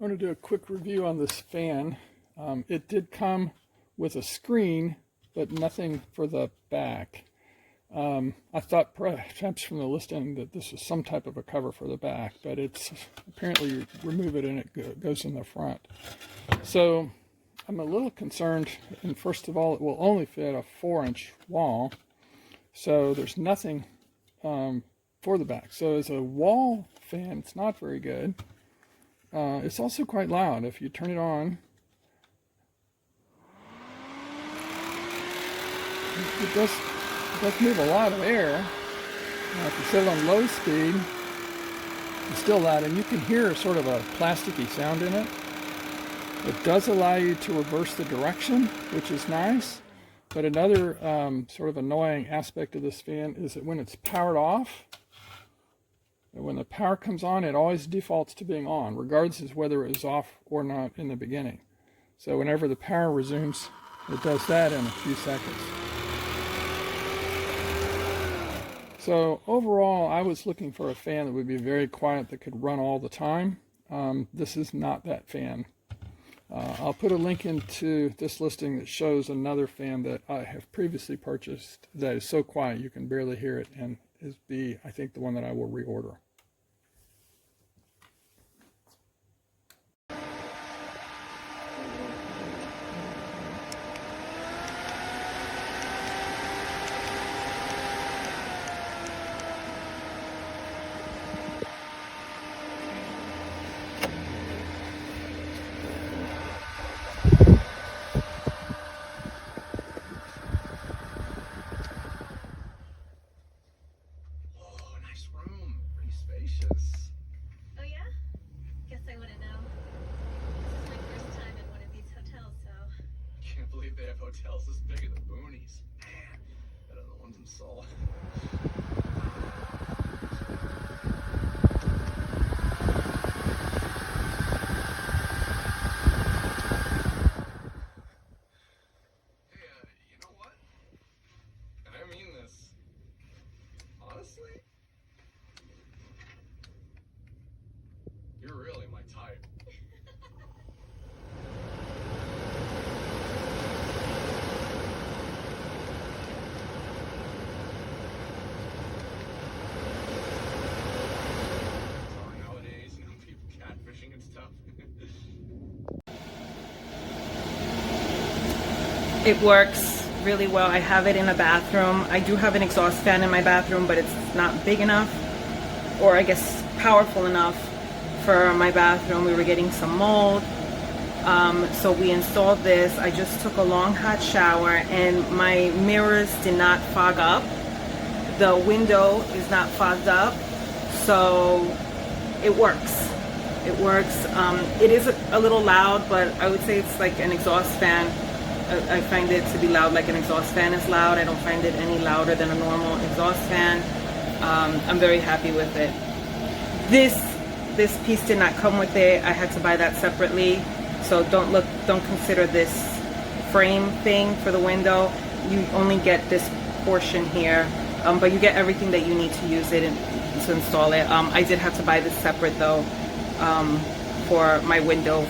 I want to do a quick review on this fan. It did come with a screen, but nothing for the back. I thought perhaps from the listing that this was some type of a cover for the back, but it's apparently you remove it and it goes in the front. So I'm a little concerned, and first of all, it will only fit a 4-inch wall, so there's nothing for the back. So as a wall fan, it's not very good. It's also quite loud. If you turn it on, it does move a lot of air. If you set it on low speed, it's still loud, and you can hear sort of a plasticky sound in it. It does allow you to reverse the direction, which is nice. But another sort of annoying aspect of this fan is that when it's powered off, and when the power comes on, it always defaults to being on, regardless of whether it was off or not in the beginning. So whenever the power resumes, it does that in a few seconds. So overall, I was looking for a fan that would be very quiet, that could run all the time. This is not that fan. I'll put a link into this listing that shows another fan that I have previously purchased that is so quiet you can barely hear it, and is I think, the one that I will reorder. Oh yeah? Guess I wouldn't know. This is my first time in one of these hotels, so... Can't believe they have hotels this big in the boonies. Man, better than the ones in Seoul. Hey, you know what? And I mean this. Honestly? You're really my type. Nowadays, people catfishing and stuff. It works really well. I have it in a bathroom. I do have an exhaust fan in my bathroom, but it's not big enough, or I guess powerful enough for my bathroom. We were getting some mold, so we installed this. I just took a long hot shower and my mirrors did not fog up. The window is not fogged up, so it works. It works. It is a little loud, but I would say it's like an exhaust fan. I find it to be loud like an exhaust fan is loud. I don't find it any louder than a normal exhaust fan. I'm very happy with it. This piece did not come with it. I had to buy that separately. So don't consider this frame thing for the window. You only get this portion here, but you get everything that you need to use it and to install it. I did have to buy this separate though, for my window